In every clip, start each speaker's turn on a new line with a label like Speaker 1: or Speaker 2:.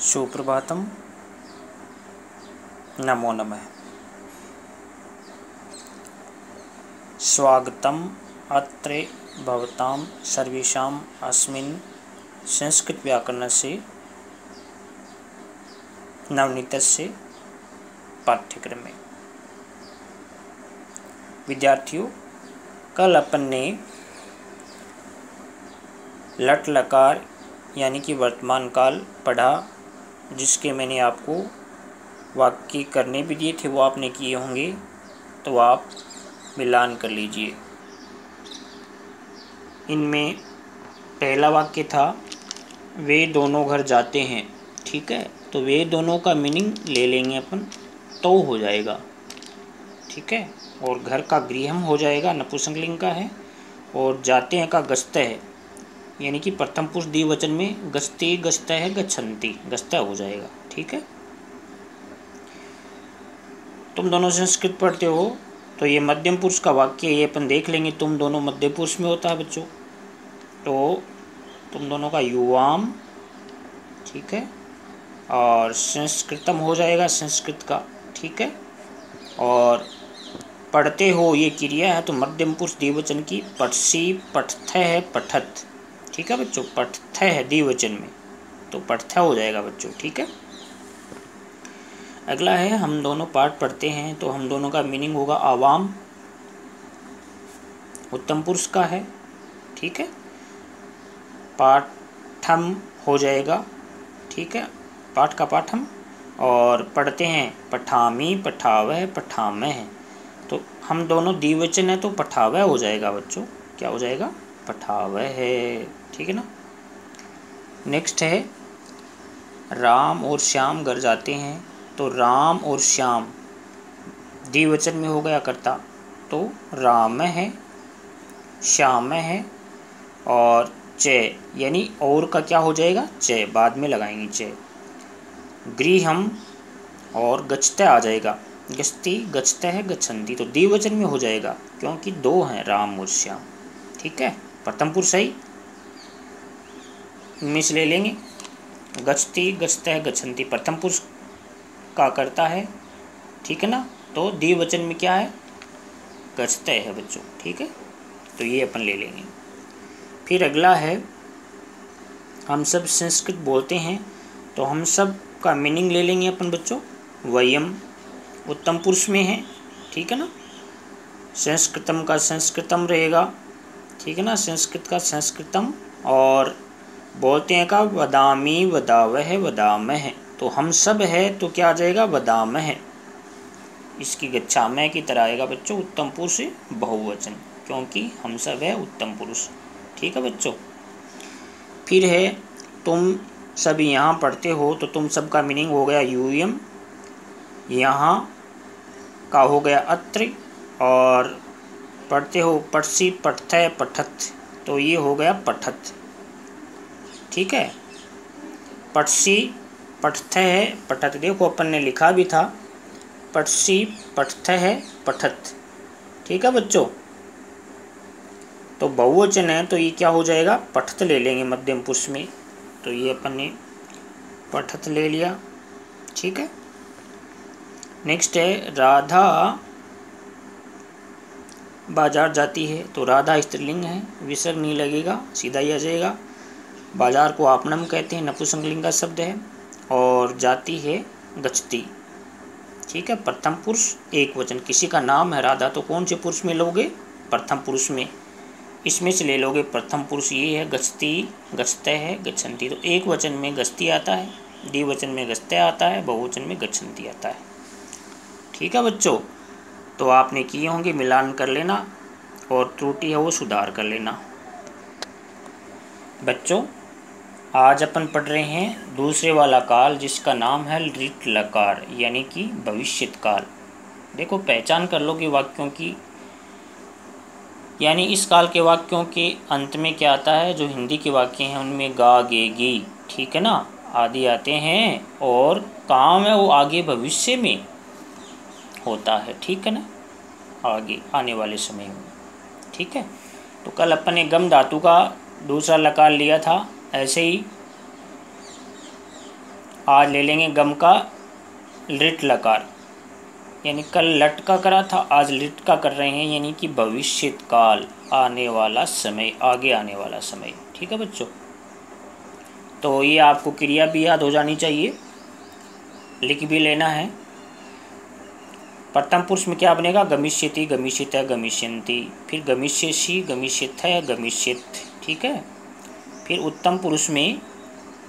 Speaker 1: सुप्रभातम। नमो नमः। स्वागतम अत्र भवतां सर्वेषाम् अस्मिन् संस्कृतव्याकरणस्य नवनीतस्य पाठ्यक्रमे। विद्यार्थियों, कल अपन ने लट लकार यानी कि वर्तमान काल पढ़ा, जिसके मैंने आपको वाक्य करने भी दिए थे, वो आपने किए होंगे, तो आप मिलान कर लीजिए। इनमें पहला वाक्य था वे दोनों घर जाते हैं। ठीक है, तो वे दोनों का मीनिंग ले लेंगे अपन, तो हो जाएगा। ठीक है, और घर का गृहम हो जाएगा, नपुंसकलिंग का है, और जाते हैं का गस्ते है, यानी कि प्रथम पुरुष द्विवचन में गस्ते गस्ता है, गच्छन्ति गस्ता हो जाएगा। ठीक है, तुम दोनों संस्कृत पढ़ते हो तो ये मध्यम पुरुष का वाक्य ये अपन देख लेंगे। तुम दोनों मध्य पुरुष में होता है बच्चों, तो तुम दोनों का युवाम, ठीक है, और संस्कृतम हो जाएगा संस्कृत का। ठीक है, और पढ़ते हो ये क्रिया है, तो मध्यम पुरुष द्विवचन की पठसी पठथ है, पठत। ठीक है बच्चों, पठथ है द्विवचन में, तो पठथा हो जाएगा बच्चों। ठीक है, अगला है हम दोनों पाठ पढ़ते हैं, तो हम दोनों का मीनिंग होगा आवाम, उत्तम पुरुष का है। ठीक है, पाठम हो जाएगा। ठीक है, पाठ का पाठम, और पढ़ते हैं पठामी, पठावह, पठामह, तो हम दोनों द्विवचन है तो पठावह हो जाएगा बच्चों। क्या हो जाएगा? पठावह है। ठीक है ना। नेक्स्ट है राम और श्याम घर जाते हैं, तो राम और श्याम द्विवचन में हो गया कर्ता, तो राम है, श्याम है, और च यानी और का क्या हो जाएगा? च बाद में लगाएंगे च। गृहम और गच्छते आ जाएगा, गच्छति गच्छते है, गच्छन्ति, तो द्विवचन में हो जाएगा क्योंकि दो हैं राम और श्याम। ठीक है, प्रथम पुरुष सही मिस ले लेंगे। गच्छति गच्छते है, गच्छन्ति प्रथम पुरुष का करता है। ठीक है ना, तो द्विवचन में क्या है? गच्छते है बच्चों। ठीक है, तो ये अपन ले लेंगे। फिर अगला है हम सब संस्कृत बोलते हैं, तो हम सब का मीनिंग ले लेंगे अपन बच्चों। वयम उत्तम पुरुष में है। ठीक है ना, संस्कृतम का संस्कृतम रहेगा। ठीक है ना, संस्कृत का संस्कृतम, और बोलते हैं का वदामी, वदावह, वदामह, तो हम सब है तो क्या आ जाएगा? वदामह। इसकी गच्छामह की तरह आएगा बच्चों, उत्तम पुरुष बहुवचन, क्योंकि हम सब है उत्तम पुरुष। ठीक है बच्चों। फिर है तुम सब यहाँ पढ़ते हो, तो तुम सब का मीनिंग हो गया यूयम, यहाँ का हो गया अत्र, और पढ़ते हो पठसी पठथ पठत, तो ये हो गया पठत। ठीक है, पठसी पठथ है, पठत, देखो अपन ने लिखा भी था पठसी पठथ है, पठत। ठीक है बच्चों, तो बहुवचन है तो ये क्या हो जाएगा? पठत ले लेंगे मध्यम पुरुष में, तो ये अपन ने पठत ले लिया। ठीक है, नेक्स्ट है राधा बाजार जाती है, तो राधा स्त्रीलिंग है, विसर्ग नहीं लगेगा, सीधा ही आ जाएगा। बाजार को आपनम कहते हैं, नपुंसकलिंग का शब्द है, और जाती है गच्छति। ठीक है, प्रथम पुरुष एक वचन, किसी का नाम है राधा, तो कौन से पुरुष में लोगे? प्रथम पुरुष में, इसमें से ले लोगे प्रथम पुरुष। ये है गच्छति, गच्छते है, गच्छन्ति, तो एक वचन में गच्छति आता है, द्विवचन में गच्छते आता है, बहुवचन में गच्छन्ति आता है। ठीक है बच्चों, तो आपने किए होंगे, मिलान कर लेना, और त्रुटि है वो सुधार कर लेना। बच्चों, आज अपन पढ़ रहे हैं दूसरे वाला काल, जिसका नाम है लिट लकार, यानी कि भविष्यत काल। देखो, पहचान कर लो कि वाक्यों की, यानी इस काल के वाक्यों के अंत में क्या आता है? जो हिंदी के वाक्य हैं उनमें गा, गे, गी, ठीक है ना, आदि आते हैं, और काम है वो आगे भविष्य में होता है। ठीक है ना, आगे आने वाले समय में। ठीक है, तो कल अपन ने गम धातु का दूसरा लकार लिया था, ऐसे ही आज ले लेंगे गम का लिट लकार, यानी कल लट का करा था, आज लिट का कर रहे हैं, यानी कि भविष्यत काल, आने वाला समय, आगे आने वाला समय। ठीक है बच्चों, तो ये आपको क्रिया भी याद हो जानी चाहिए, लिख भी लेना है। प्रथम पुरुष में क्या बनेगा? गमिष्यति, गमिष्यत, गमिष्यन्ति, फिर गमिष्यसि, गमिष्यथ, गमिष्यत। ठीक है, फिर उत्तम पुरुष में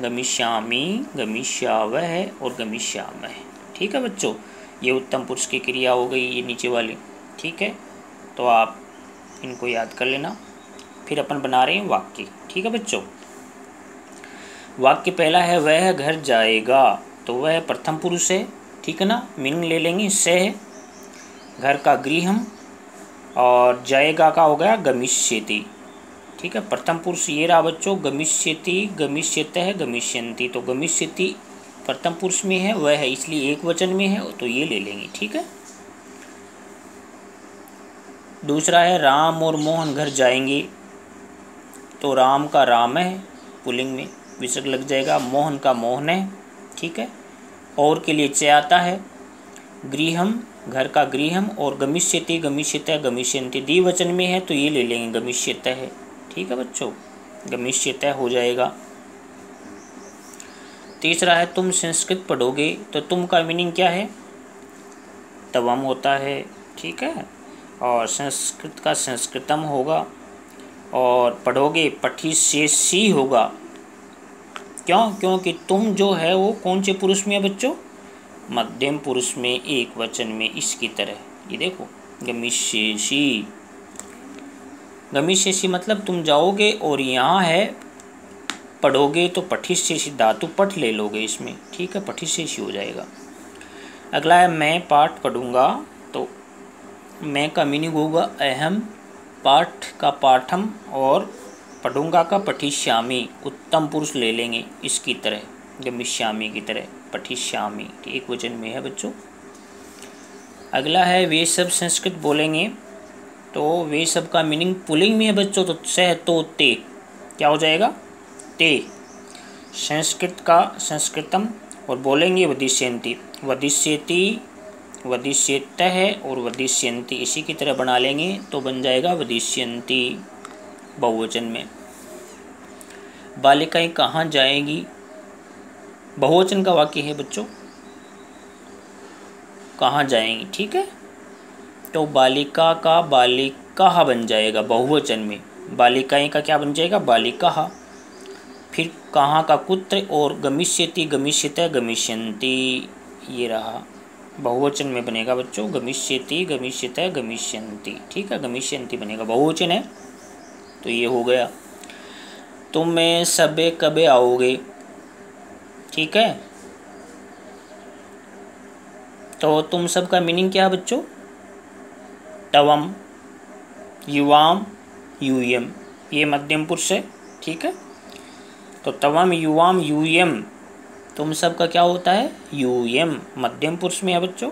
Speaker 1: गमिष्यामि, गमिष्यावः और गमिष्यामः। ठीक है बच्चों, ये उत्तम पुरुष की क्रिया हो गई, ये नीचे वाली। ठीक है, तो आप इनको याद कर लेना। फिर अपन बना रहे हैं वाक्य। ठीक है बच्चों, वाक्य पहला है वह घर जाएगा, तो वह प्रथम पुरुष है। ठीक है ना, मीनिंग ले लेंगे से है, घर का गृहम, और जाएगा का हो गया गमिष्यति। ठीक है, प्रथम पुरुष ये रहा बच्चों, गमिष्यति, गमिष्यतः, गमिष्यन्ति। तो गमिष्यति प्रथम पुरुष में है, वह है इसलिए एक वचन में है, तो ये ले लेंगे। ठीक है, दूसरा है राम और मोहन घर जाएंगे, तो राम का राम है पुल्लिंग में, विसर्ग लग जाएगा, मोहन का मोहन है। ठीक है, और के लिए च आता है, गृहम घर का गृहम, और गमिष्यति, गमिष्यतः, गमिष्यन्ति द्विवचन में है, तो ये ले लेंगे गमिष्यतः है। ठीक है बच्चों, गमिष्यतः हो जाएगा। तीसरा है तुम संस्कृत पढ़ोगे, तो तुम का मीनिंग क्या है? तवम होता है। ठीक है, और संस्कृत का संस्कृतम होगा, और पढ़ोगे पठिष्यसि होगा। क्यों? क्योंकि तुम जो है वो कौन से पुरुष में है बच्चों? मध्यम पुरुष में, एक वचन में, इसकी तरह। ये देखो गमिष्यसि, गमिष्यसि मतलब तुम जाओगे, और यहाँ है पढ़ोगे, तो पठिष्यसि धातु पठ ले लोगे इसमें। ठीक है, पठिष्यसि हो जाएगा। अगला है मैं पाठ पढ़ूंगा, तो मैं का मीनिंग होगा अहम, पाठ का पाठम, और पढ़ूंगा का पठिष्यामि। उत्तम पुरुष ले लेंगे इसकी तरह, गमिष्यामि की तरह, पठिष्यामि एक वचन में है बच्चों। अगला है वे सब संस्कृत बोलेंगे, तो वे सब का मीनिंग पुल्लिंग में है बच्चों, तो सह तो ते क्या हो जाएगा? ते। संस्कृत का संस्कृतम, और बोलेंगे वदिष्यन्ति, वदिष्यति, वदिष्यतः और वदिष्यन्ति, इसी की तरह बना लेंगे, तो बन जाएगा वदिष्यन्ति बहुवचन में। बालिकाएं कहाँ जाएंगी? बहुवचन का वाक्य है बच्चों, कहाँ जाएंगी। ठीक है, तो बालिका का बालिका बन जाएगा बहुवचन में, बालिकाएं का क्या बन जाएगा? बालिका। फिर कहाँ का कुत्र, और गमिष्यति, गमिष्यतः, गमिष्यन्ति, ये रहा बहुवचन में बनेगा बच्चों, गमिष्यति, गमिष्यतः, गमिष्यन्ति। ठीक है, गमिष्यन्ति बनेगा, बहुवचन है, तो ये हो गया। तुम में सबे कबे आओगे? ठीक है, तो तुम सब का मीनिंग क्या है बच्चों? तवम, युवाम, यूयम, ये मध्यम पुरुष है। ठीक है, तो तवम, युवाम, यूयम, तुम सब का क्या होता है? यूयम मध्यम पुरुष में है बच्चों।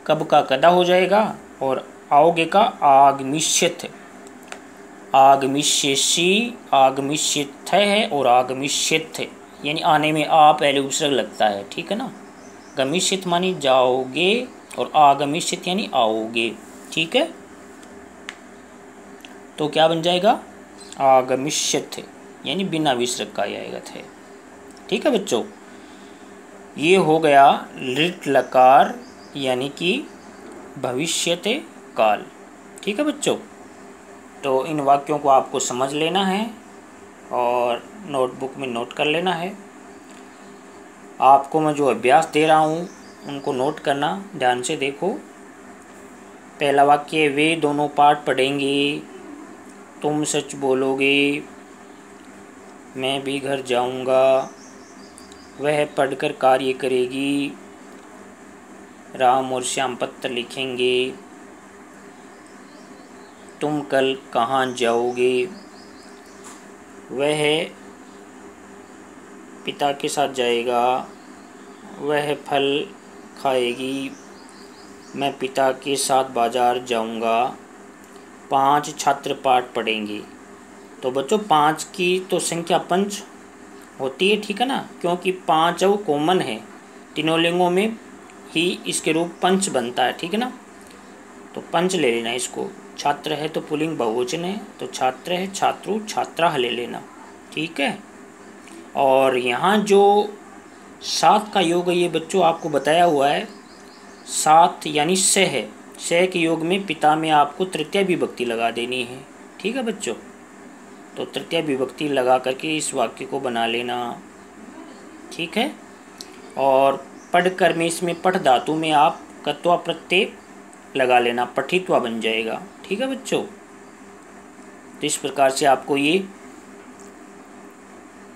Speaker 1: कब का कदा हो जाएगा, और आओगे का आगमिष्यथ, आगमिष्यसि, आगमिष्यथ है, और आगमिष्यथ यानी आने में आ पहले उपसर्ग लगता है। ठीक है ना, गमिष्यथ मानी जाओगे, और आगमिष्यथ यानी आओगे। ठीक है, तो क्या बन जाएगा? आगमिष्यथ यानी बिना विसर्ग का आएगा थे। ठीक है बच्चों, ये हो गया लिट लकार, यानी कि भविष्यते काल। ठीक है बच्चों, तो इन वाक्यों को आपको समझ लेना है और नोटबुक में नोट कर लेना है। आपको मैं जो अभ्यास दे रहा हूँ उनको नोट करना, ध्यान से देखो। पहला वाक्य, वे दोनों पाठ पढ़ेंगे, तुम सच बोलोगे, मैं भी घर जाऊंगा, वह पढ़कर कार्य करेगी, राम और श्याम पत्र लिखेंगे, तुम कल कहाँ जाओगे, वह पिता के साथ जाएगा, वह फल खाएगी, मैं पिता के साथ बाजार जाऊंगा, 5 छात्र पाठ पढ़ेंगे। तो बच्चों 5 की तो संख्या पंच, होती है, ठीक है ना, क्योंकि पांचव कॉमन है तीनों लिंगों में ही इसके रूप पंच बनता है, ठीक है ना। तो पंच ले लेना इसको। छात्र है तो पुल्लिंग बहुवचन है, तो छात्र है, छात्रु, छात्राः ले लेना, ठीक है। और यहाँ जो सात का योग है ये बच्चों आपको बताया हुआ है, सात यानी से है, से के योग में पिता में आपको तृतीय विभक्ति लगा देनी है, ठीक है बच्चों। तो तृतीय विभक्ति लगा करके इस वाक्य को बना लेना, ठीक है। और पढ़ कर में इसमें पठ धातु में आप कत्वा प्रत्यय लगा लेना, पठित्वा बन जाएगा, ठीक है बच्चों। तो इस प्रकार से आपको ये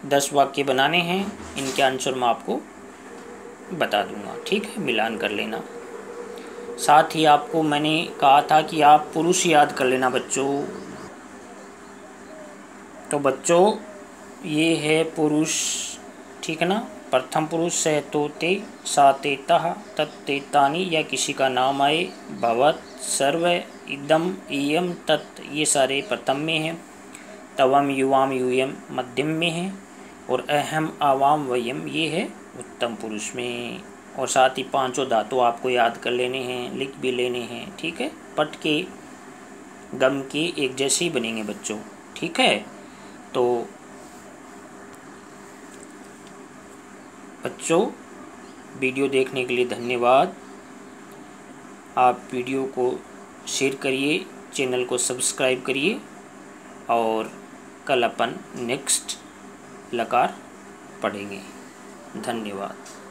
Speaker 1: 10 वाक्य बनाने हैं, इनके आंसर मैं आपको बता दूंगा, ठीक है, मिलान कर लेना। साथ ही आपको मैंने कहा था कि आप पुरुष याद कर लेना बच्चों। तो बच्चों ये है पुरुष, ठीक है ना। प्रथम पुरुष सह तो ते, सा ते तः, तत्ते तानि, या किसी का नाम आए, भवत, सर्व, इदम, इयम, तत्, ये सारे प्रथम में हैं। तवम, युवाम, यूयम मध्यम में है, और अहम, आवाम, वयम ये है उत्तम पुरुष में। और साथ ही पांचों धातु आपको याद कर लेने हैं, लिख भी लेने हैं, ठीक है। पट के गम के एक जैसे ही बनेंगे बच्चों, ठीक है। तो बच्चों वीडियो देखने के लिए धन्यवाद। आप वीडियो को शेयर करिए, चैनल को सब्सक्राइब करिए, और कल अपन नेक्स्ट लकार पढ़ेंगे। धन्यवाद।